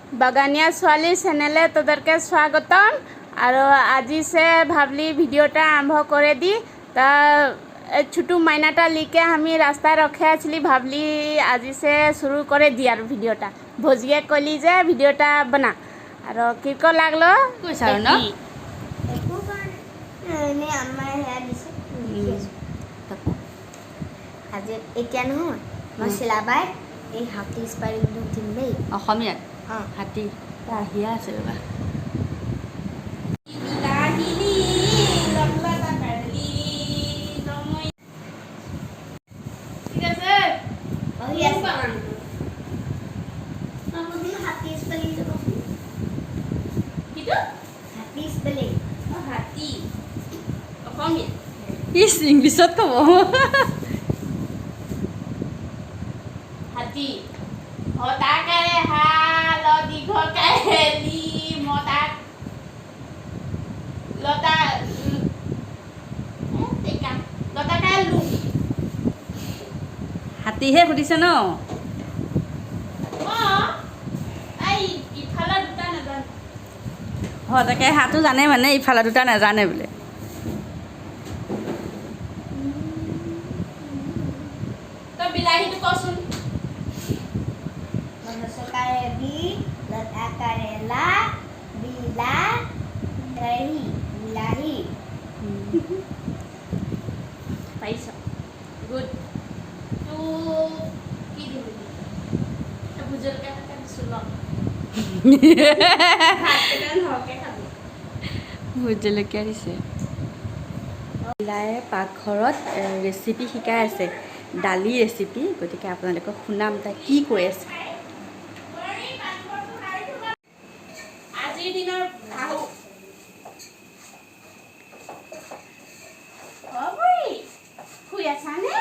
বাগানিয়া সুৱালি চেনেলে তোদেরকে স্বাগতম। আর আজি সে ভাবলি ভিডিওটা আরম্ভ করে দি তা ছোটু মাইনাটা লিকে আমি রাস্তায় রখে আছিলি ভাবলি আজি সে শুরু করে দি আর ভিডিওটা ভজিয়ে কলি যে ভিডিওটা বনা আর কিরক লাগলো কৈছা আৰু ন আজি এতিয়া নহয় মই চিলাবাই এই হাতী স্পাইৰিংটো উঠিম দেই অসমীয়াত হাতী আহিয়া আছে ৰ'বা ইংলিছত ক'ব হাতী হতা কাৰে হাল দীঘ কাৰেলি মতা লতা লতা কাৰে লু হাতীহে সুধিছে ন এই ইফালে দুটা নাজানো হয় তাকে হাতো জানে মানে ইফালে দুটা নাজানে বোলে তই বিলাহীটো কচোন Karebi, lata karela, bilahi. পাইছ গুড তো কি দিবি ভুজলকা থকা দিছো ল ভাতকেইটা ধৰকে খাবি ভোট জলকীয়া দিছে চিলাই পাকঘৰত ৰেচিপি শিকাই আছে দালি ৰেচিপি গতিকে আপোনালোকক শুনাম তাই কি কৈ আছে আজিৰ দিনৰ ভাও অবই শুই আছানে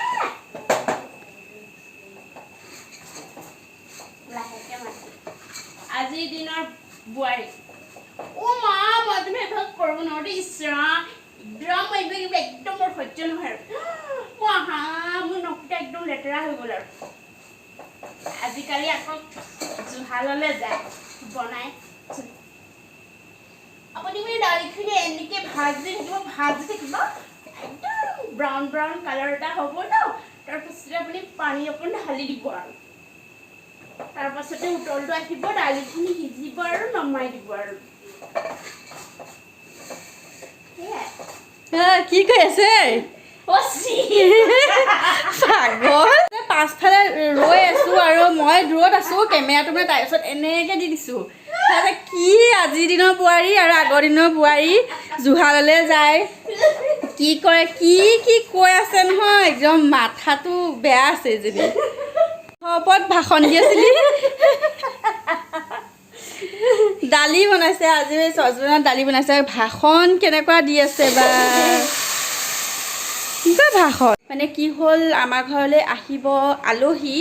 লাহেকে মাতি আজিৰ দিনৰ বোৱাৰী ও মা মই তুমি এভাগ কৰিব নোৱাৰো ইছৰা একদম একদম মোৰ সহ্য নহয় আৰু মোৰ নখটা একদম লেতেৰা হৈ গ'ল আৰু আজিকালি আকৌ জুহাললৈ যায় বনাই আপুনি মানে দালিখিনি এনেকৈ ভাজি থাকিব একদম ব্ৰাউন কালাৰ এটা হ'ব ন তাৰপিছতে আপুনি পানী অকণ ঢালি দিব আৰু তাৰপাছতে উতলটো আহিব দালিখিনি সিজিব আৰু নমাই দিব আৰু কি কৈ আছে পাগল পাছফালে ৰৈ আছো আৰু মই দূৰত আছো কেমেৰাটো মানে তাৰপিছত এনেকৈ দি দিছোঁ কি আজিৰ দিনৰ বোৱাৰী আৰু আগৰ দিনৰ বোৱাৰী জুহাললৈ যায় কি কৰে কি কৈ আছে নহয় একদম মাথাটো বেয়া আছে যদি ওপৰত ভাষণ দি আছিলি দালি বনাইছে আজি চচপেনত দালি বনাইছে ভাষণ কেনেকুৱা দি আছে বা ভাষণ মানে কি হ'ল আমাৰ ঘৰলৈ আহিব আলহী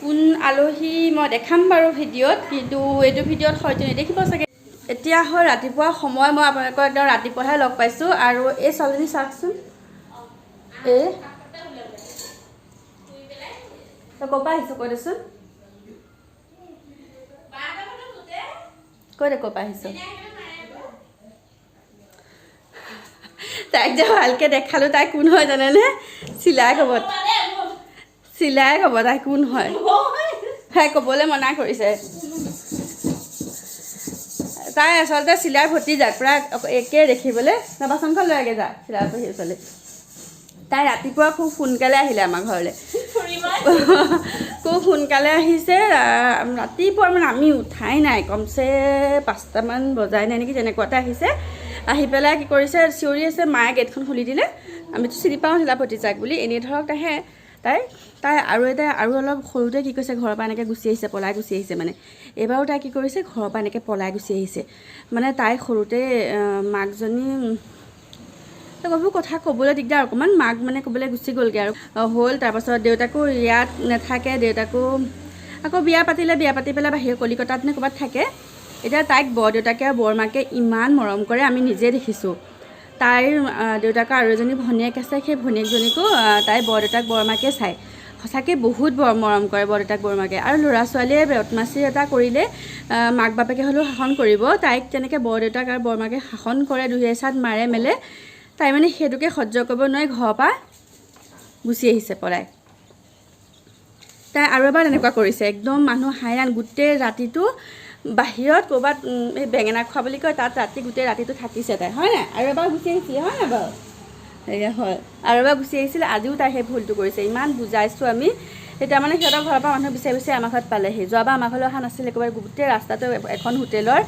কোন আলহী মই দেখাম বাৰু ভিডিঅ'ত কিন্তু এইটো ভিডিঅ'ত হয়তো নেদেখিব চাগে এতিয়া হয় ৰাতিপুৱা সময় মই আপোনালোকক একদম ৰাতিপুৱাহে লগ পাইছোঁ আৰু এই ছোৱালীজনী চাওকচোন এই তই ক'ৰ পৰা আহিছ কৈ দেচোন কৈ দে ক'ৰ পৰা আহিছ তাইক যে ভালকৈ দেখালোঁ তাই কোন হয় জানেনে চিলাই ক'ব তাই কোন হয় তাই ক'বলৈ মনা কৰিছে তাই আচলতে চিলাই ভতি যায় পূৰা একেই দেখিবলৈ বাচনখন লৈ আগে যা চিলাই পঢ়ি চলে তাই ৰাতিপুৱা খুব সোনকালে আহিলে আমাৰ ঘৰলৈ খুব সোনকালে আহিছে ৰাতিপুৱা মানে আমি উঠাই নাই কমচে 5টামান বজাই নাই নেকি তেনেকুৱাতে আহিছে আহি পেলাই কি কৰিছে চিঞৰি আছে মায়ে গেটখন খুলি দিলে আমিতো চিনি পাওঁ চিলা ভতিজাক বুলি এনেই ধৰক তাই আৰু অলপ সৰুতে কি কৈছে ঘৰৰ পৰা এনেকৈ গুচি আহিছে পলাই গুচি আহিছে মানে এইবাৰো তাই কি কৰিছে ঘৰৰ পৰা এনেকৈ পলাই গুচি আহিছে মানে তাই সৰুতে মাকজনী গভীৰ কথা ক'বলৈ দিগদাৰ অকণমান মাক মানে ক'বলৈ গুচি গ'লগৈ আৰু হ'ল তাৰপাছত দেউতাকো ইয়াত নাথাকে দেউতাকো আকৌ বিয়া পাতি পেলাই বাহিৰ কলিকতাত নে ক'ৰবাত থাকে এতিয়া তাইক বৰদেউতাকে আৰু বৰমাকে ইমান মৰম কৰে আমি নিজে দেখিছোঁ তাইৰ দেউতাকৰ আৰু এজনী ভনীয়েক আছে সেই ভনীয়েকজনীকো তাই বৰদেউতাক বৰমাকে চায় সঁচাকৈ বহুত মৰম কৰে বৰদেউতাক বৰমাকে। আৰু ল'ৰা ছোৱালীয়ে বদমাচি এটা কৰিলে মাক বাপেকে হ'লেও শাসন কৰিব, তাইক তেনেকৈ বৰদেউতাক আৰু বৰমাকে শাসন কৰে, দুই এচাট মাৰে মেলে। তাই মানে সেইটোকে সহ্য কৰিব নোৱাৰি ঘৰৰ পৰা গুচি আহিছে পলাই। তাই আৰু এবাৰ তেনেকুৱা কৰিছে, একদম মানুহ হাইৰাণ, গোটেই ৰাতিটো বাহিৰত ক'ৰবাত এই বেঙেনা খোৱা বুলি কয়, তাত গোটেই ৰাতিটো থাকিছে তাই, হয় নাই? আৰু এবাৰ গুচি আহিছিলে, হয় নাই বাৰু? সেয়া হয়, আৰু এবাৰ গুচি আহিছিলে। আজিও তাই সেই ভুলটো কৰিছে। ইমান বুজাইছোঁ আমি, তেতিয়া মানে সিহঁতৰ ঘৰৰ পৰা মানুহ বিচাৰি বিচাৰি আমাৰ ঘৰত পালেহি। যোৱাবাৰ আমাৰ ঘৰলৈ অহা নাছিলে, একেবাৰে গোটেই ৰাস্তাটো এখন হোটেলৰ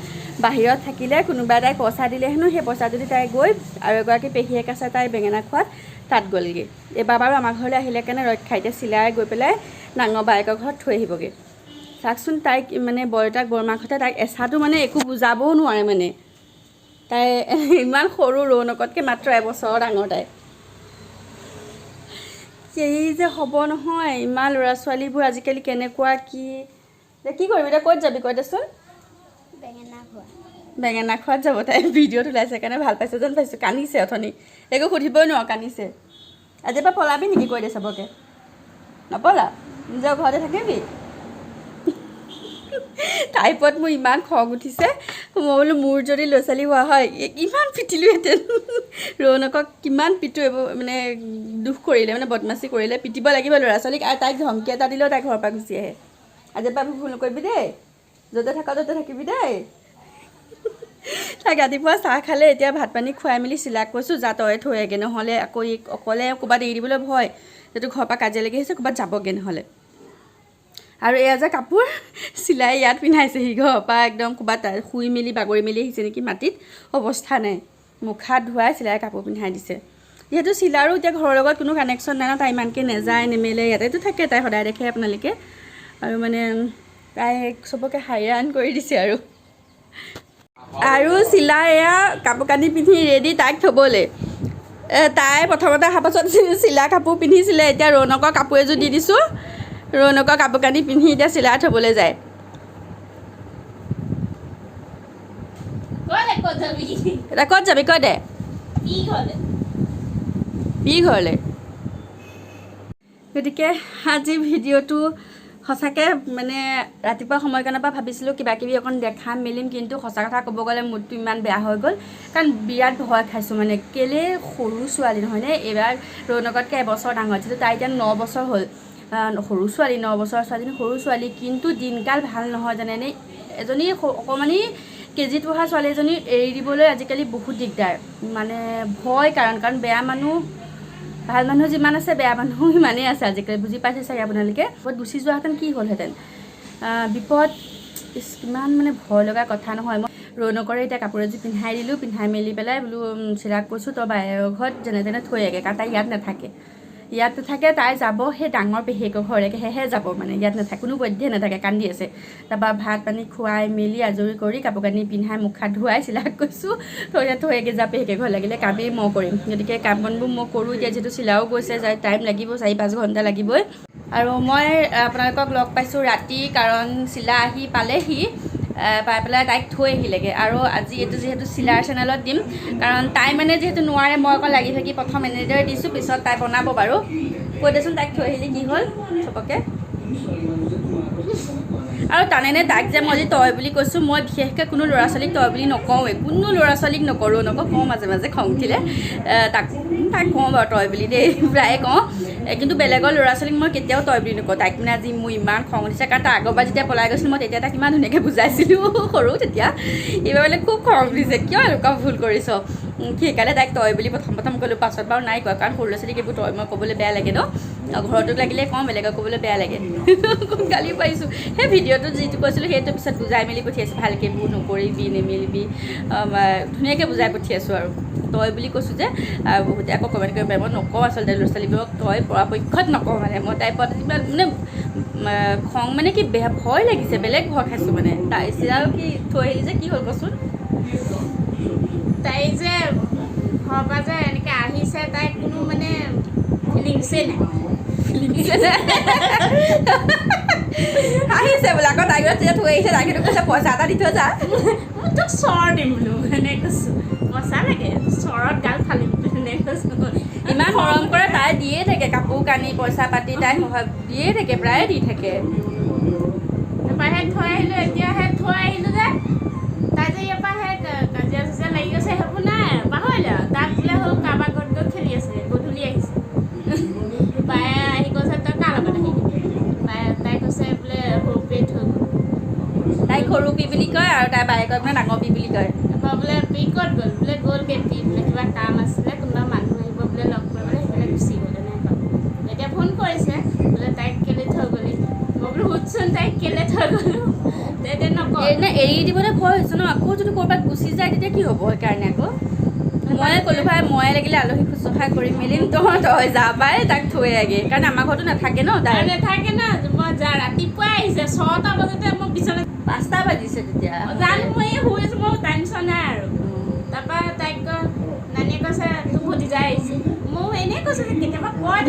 বাহিৰত থাকিলে, কোনোবাই তাই পইচা দিলে হেনো, সেই পইচা যদি তাই গৈ আৰু এগৰাকী পেহীয়েক আছে তাই বেঙেনা খোৱাত, তাত গ'লগৈ। এইবাৰ বাৰু আমাৰ ঘৰলৈ আহিলে কাৰণে ৰক্ষা, এতিয়া চিলাই গৈ পেলাই ডাঙৰ বায়েকৰ ঘৰত থৈ আহিবগৈ। চাওকচোন তাইক মানে বৰদেউতাক বৰমাকহঁতে তাইক এচাটো মানে একো বুজাবও নোৱাৰে মানে। তাই ইমান সৰু, ৰৌনকতকৈ মাত্ৰ এবছৰৰ ডাঙৰ তাই। সেই যে হ'ব নহয়, ইমান ল'ৰা ছোৱালীবোৰ আজিকালি কেনেকুৱা কি কৰিবি এতিয়া? ক'ত যাবি কৈ দেচোন? বেঙেনা খোৱাত যাব তাই। ভিডিঅ'ত ওলাইছে কাৰণে ভাল পাইছে যেন পাইছোঁ। কান্দিছে অথনি, একো সুধিবই নোৱাৰো, কান্দিছে। আজিৰ পৰা পলাবি নেকি কৈ দে চবকে? নপলা, নিজৰ ঘৰতে থাকিবি। তাইৰ ওপৰত মোৰ ইমান খং উঠিছে। মই বোলো মোৰ যদি ল'ৰা ছোৱালী হোৱা হয় ইমান পিটিলোহেঁতেন। ৰৌনকক কিমান পিটো, এইবোৰ মানে দুখ কৰিলে, মানে বদমাচি কৰিলে, পিটিব লাগিব ল'ৰা ছোৱালীক। আৰু তাইক ধমকি এটা দিলেও তাই ঘৰৰ পৰা গুচি আহে। আজিৰ পৰা ভুল নকৰিবি দেই, য'তে থাক ত'তে থাকিবি দেই। তাইক ৰাতিপুৱা চাহ খালে, এতিয়া ভাত পানী খুৱাই মেলি চিলাক কৈছোঁ, যা তই থৈ আগে, নহ'লে আকৌ অকলে ক'ৰবাত এৰি দিবলৈ ভয়, যিটো ঘৰৰ পৰা কাজিয়া লাগি আহিছে, ক'ৰবাত যাবগৈ নহ'লে। আৰু এয়া যে কাপোৰ চিলাই ইয়াত পিন্ধাইছেহি, ঘৰৰ পৰা একদম ক'ৰবাত শুই মেলি বাগৰি মেলি আহিছে নেকি মাটিত, অৱস্থা নাই। মুখ হাত ধুৱাই চিলাই কাপোৰ পিন্ধাই দিছে। যিহেতু চিলাৰো এতিয়া ঘৰৰ লগত কোনো কানেকশ্যন নাই ন, তাই ইমানকৈ নেযায় নেমেলে, ইয়াতেতো থাকে তাই, সদায় দেখে আপোনালোকে। আৰু মানে তাই চবকে হাইৰাণ কৰি দিছে আৰু চিলা এয়া কাপোৰ কানি পিন্ধি ৰেডি তাইক থ'বলৈ। তাই প্ৰথমতে অহাৰ পাছত চিলা কাপোৰ পিন্ধিছিলে, এতিয়া ৰৌনকৰ কাপোৰ এযোৰ দি দিছোঁ। ৰৌনকৰ কাপোৰ কানি পিন্ধি এতিয়া চিলাই থ'বলৈ যায়। এতিয়া ক'ত যাবি কৈ দে? বি ঘৰলৈ। গতিকে আজি ভিডিঅ'টো সঁচাকৈ মানে ৰাতিপুৱা সময়কণৰ পৰা ভাবিছিলোঁ কিবা কিবি অকণ দেখাম মেলিম, কিন্তু সঁচা কথা ক'ব গ'লে মোৰটো ইমান বেয়া হৈ গ'ল, কাৰণ বিৰাট ভয় খাইছোঁ। মানে কেলৈ সৰু ছোৱালী নহয়নে, এইবাৰ ৰৌনকতকৈ এবছৰ ডাঙৰ, যিহেতু তাই এতিয়া 9 বছৰ হ'ল। সৰু ছোৱালী, 9 বছৰৰ ছোৱালীজনী সৰু ছোৱালী, কিন্তু দিনকাল ভাল নহয় জানেনে। এজনী অকণমানি কেজিত পঢ়া ছোৱালী এজনী এৰি দিবলৈ আজিকালি বহুত দিগদাৰ, মানে ভয়। কাৰণ বেয়া মানুহ, ভাল মানুহ যিমান আছে বেয়া মানুহো সিমানেই আছে আজিকালি, বুজি পাইছে চাগে আপোনালোকে। ক'ত গুচি যোৱাহেঁতেন কি হ'লহেঁতেন, বিপদ। কিমান মানে ভয় লগা কথা নহয়। মই ৰৌনকৰে এতিয়া কাপোৰ এযোৰ পিন্ধাই দিলোঁ, পিন্ধাই মেলি পেলাই বোলো চিৰাক কৈছোঁ তই বাহিৰৰ ঘৰত যেনে তেনে থৈ আগে, কাৰণ তাই ইয়াত নাথাকে। তাই যাব সেই ডাঙৰ পেহীয়েকৰ ঘৰলৈকেহে যাব, মানে ইয়াত নাথাকে, কোনো বৈধ্যে নাথাকে, কান্দি আছে। তাৰপৰা ভাত পানী খুৱাই মেলি আজৰি কৰি কাপোৰ কানি পিন্ধাই মুখ হাত ধুৱাই চিলাক কৈছোঁ তই ইয়াত থৈ আগে যা পেহীয়েকৰ ঘৰ, লাগিলে কামেই মই কৰিম। গতিকে কাম বনবোৰ মই কৰোঁ এতিয়া, যিহেতু চিলাও গৈছে, যাই টাইম লাগিব, 4-5 ঘণ্টা লাগিবই। আৰু মই আপোনালোকক লগ পাইছোঁ ৰাতি, কাৰণ চিলা আহি পালেহি, পাই পেলাই তাইক থৈ আহিলেগৈ। আৰু আজি এইটো যিহেতু চিলাৰ চেনেলত দিম, কাৰণ তাই মানে যিহেতু নোৱাৰে, মই অকণ লাগি থাকি প্ৰথম এনেদৰে দিছোঁ, পিছত তাই বনাব বাৰু। কৈ দেচোন তাইক থৈ আহিলে কি হ'ল চবকে। আৰু জানেনে তাইক যে মই আজি তই বুলি কৈছোঁ, মই বিশেষকৈ কোনো ল'ৰা ছোৱালীক তই বুলি নকওঁৱেই, কোনো ল'ৰা ছোৱালীক নকৰোঁ, কওঁ মাজে মাজে খং উঠিলে তাক কওঁ বাৰু তই বুলি দেই, প্ৰায়ে কওঁ। কিন্তু বেলেগৰ ল'ৰা ছোৱালীক মই কেতিয়াও তই বুলি নকওঁ। তাইক মানে আজি মোৰ ইমান খং উঠিছে, কাৰণ তাই আগৰবাৰ যেতিয়া পলাই গৈছিলোঁ, মই তেতিয়া তাক ইমান ধুনীয়াকৈ বুজাইছিলোঁ সৰু তেতিয়া। এইবাৰ মানে খুব খং উঠিছে, কিয় এনেকুৱা ভুল কৰিছ। সেইকাৰণে তাইক তই বুলি প্ৰথম ক'লোঁ, পাছত বাৰু নাই কোৱা, কাৰণ সৰু ল'ৰা ছোৱালীক এইবোৰ তই মই ক'বলৈ বেয়া লাগে ন, ঘৰতো লাগিলে কওঁ, বেলেগক ক'বলৈ বেয়া লাগে। গালি পাৰিছোঁ। সেই ভিডিঅ'টোত যিটো কৈছিলোঁ সেইটো পিছত বুজাই মেলি পঠিয়াইছোঁ, ভালকৈ এইবোৰ নকৰিবি নেমেলিবি, ধুনীয়াকৈ বুজাই পঠিয়াইছোঁ। আৰু তই বুলি কৈছোঁ যে বহুতে আকৌ কমেণ্ট কৰিব পাৰে, মই নকওঁ আচলতে ল'ৰা ছোৱালীবোৰক তই, পৰাপক্ষত নকওঁ। মানে মই তাইৰ পৰা কিবা মানে খং মানে কি বেয়া ভয় লাগিছে, বেলেগ ভয় খাইছোঁ মানে। তাই চিলাও কি থৈ আহিলি যে কি হ'ল কচোন? তাই যে ঘৰৰ পৰা যে এনেকৈ আহিছে, তাই কোনো মানে ফিলিংছেই নাই। আহিছে বোলে আকৌ তাইক তেতিয়া থৈ আহিছে, তাইক কৈছে পইচা এটা দি থৈ যা, মই তোক চৰ দিম বোলো, সেনেকৈ কৈছোঁ। পইচা লাগে, চৰত গাল ফালিম সেনেকৈ কৈছোঁ। ইমান মৰম কৰে তাই দিয়ে থাকে কাপোৰ কানি পইচা পাতি তাই সহায় দিয়ে থাকে প্ৰায়ে দি থাকে তাৰপৰা থৈ আহিলোঁ এতিয়াহে থৈ আহিলোঁ যে তাই যে ইয়াৰ পৰা কাজিয়া চাজিয়া লাগি গৈছে সেইবোৰ নাই পাহৰিলে তাক বোলে হ'ল কাৰোবাৰ ঘৰত গৈ খেলি আছে গধূলি আহিছে বায়ে আহি কৈছে তই কাৰ লগত আহিবি তাই কৈছে বোলে সৰুপে থৈ গ'ল তাইক সৰু পি বুলি কয় আৰু তাই বায়েকক মানে ডাঙৰ পি বুলি কয় তাৰপৰা বোলে পি ক'ত গ'ল বোলে গ'লগৈ পি বোলে কিবা কাম আছিলে কোনোবা মানুহ আহিব বোলে লগ কৰিবলৈ সেইফালে গুচি গ'ল এনেকুৱা এতিয়া ফোন কৰিছে বোলে তাইক কেলৈ থৈ গ'লি মই বোলো সুধচোন তাইক কেলৈ থৈ গ'লোঁ তেতিয়া নকওঁ এৰি দিবলৈ ভয় হৈছে ন আকৌ যদি ক'ৰবাত গুচি যায় তেতিয়া কি হ'ব সেইকাৰণে আকৌ মই ক'লোঁ ভাই মই লাগিলে আলহী শুশ্ৰূষা কৰি মেলিম তই যা পাই তাক থৈ আগে কাৰণ আমাৰ ঘৰতো নাথাকে ন তাই নাথাকে না মই ৰাতিপুৱাই আহিছে 6টা বজাতে মই বিচনাত 5টা বাজিছে তেতিয়া জানো মই শুই আছোঁ মোৰ টেনশ্যন নাই আৰু তাৰপৰা তাইক নানীয়ে কৈছে তোৰ ভতিজাই আহিছে মই এনেই কৈছোঁ যে কেতিয়াবা কয়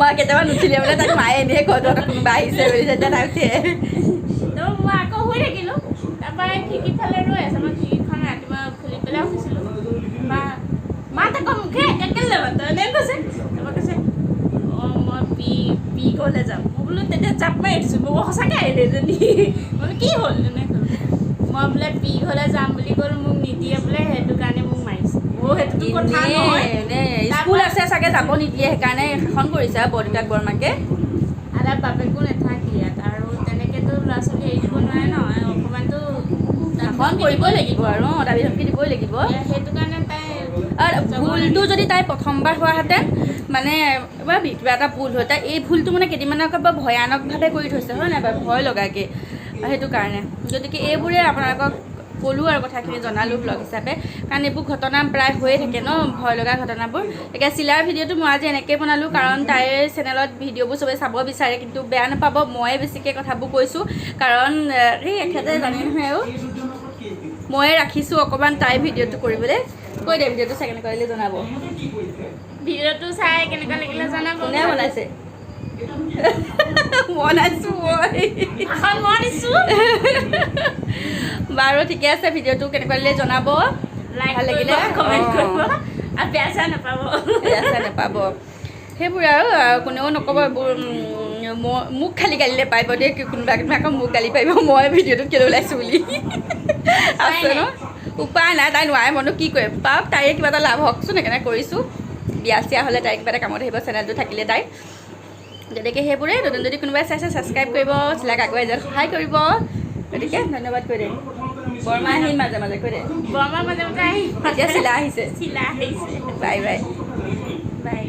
মই কেতিয়াবা নুঠিলে বোলে তাক মায়ে এনেই কয় তহঁতৰ কোনোবা আহিছে বুলি যেতিয়া তাই উঠে তো মই আকৌ শুই থাকিলোঁ তাৰপৰা খিৰিকীৰ ফালে ৰৈ আছে মই খিৰিকীখন ৰাতিপুৱা খুলি পেলাই শুইছিলোঁ বা মা তাক মুখে কেলৈ যাবা তই এনেই কৈছে তাৰপৰা কৈছে অঁ মই পি ঘৰলৈ যাম মই বোলো তেতিয়া জাপ মাৰি দিছোঁ মই সঁচাকৈ আহিলে এজনী বোলো কি হ'ল এনেকৈ ক'লোঁ মই বোলে পি ঘৰলৈ যাম বুলি ক'লোঁ মোক নিদিয়ে বোলে সেইটো কাৰণে মোক মাৰিছে সেইটো কথা নহয় স্কুল আছে চাগে যাব নিদিয়ে সেইকাৰণে শাসন কৰিছে আৰু বৰদেউতাক বৰমাকে আৰু বাপেকো নাথাকে ইয়াত আৰু তেনেকৈতো ল'ৰা ছোৱালী এৰি দিব নোৱাৰে ন অকণমানতো শাসন কৰিবই লাগিব আৰু দাবী ধমকি দিবই লাগিব সেইটো কাৰণে তাই আৰু ভুলটো যদি তাই প্ৰথমবাৰ হোৱাহেঁতেন মানে কিবা এটা ভুল হয় তাই এই ভুলটো মানে কেইদিনমানৰ আগত বৰ ভয়ানকভাৱে কৰি থৈছে হয় নাই বাৰু ভয় লগাকৈ সেইটো কাৰণে গতিকে এইবোৰে আপোনালোকক ক'লোঁ আৰু কথাখিনি জনালোঁ ব্লগ হিচাপে কাৰণ এইবোৰ ঘটনা প্ৰায় হৈয়ে থাকে ন ভয় লগা ঘটনাবোৰ এতিয়া চিলাৰ ভিডিঅ'টো মই আজি এনেকৈ বনালোঁ কাৰণ তাইৰ চেনেলত ভিডিঅ'বোৰ চবেই চাব বিচাৰে কিন্তু বেয়া নাপাব ময়ে বেছিকৈ কথাবোৰ কৈছোঁ কাৰণ এই এখেতে জানে নহয় আৰু ময়ে ৰাখিছোঁ অকণমান তাইৰ ভিডিঅ'টো কৰিবলৈ কৈ দে ভিডিঅ'টো চাই কেনেকুৱা লাগিলে জনাব ভিডিঅ'টো চাই কেনেকুৱা লাগিলে জনাব কোনে বনাইছে বনাইছোঁ মই দিছোঁ বাৰু ঠিকে আছে ভিডিঅ'টো কেনেকুৱা লাগিলে জনাব ভাল লাগিলে কমেণ্ট কৰিব আৰু বেয়া চেয়া নাপাব সেইবোৰ আৰু কোনেও নক'ব এইবোৰ মোক খালি গালি নাপাৰিব দেই কোনোবা আকৌ মোক গালি পাৰিব মই ভিডিঅ'টোত কেলৈ ওলাইছোঁ বুলি আছে ন উপায় নাই তাই নোৱাৰে মইনো কি কৰিম পাওক তাইৰে কিবা এটা লাভ হওকচোন সেইকাৰণে কৰিছোঁ বিয়া চিয়া হ'লে তাই কিবা এটা কামত আহিব চেনেলটো থাকিলে তাই গতিকে সেইবোৰে নতুন যদি কোনোবাই চাইছে ছাবস্ক্ৰাইব কৰিব চিলাক আগুৱাই যোৱাত সহায় কৰিব গতিকে ধন্যবাদ কৈ দে বৰমা আহিম মাজে মাজে কৈ দে বৰমা মাজে মাজে আহিম এতিয়া চিলা আহিছে চিলা আহিছে বাই বাই বাই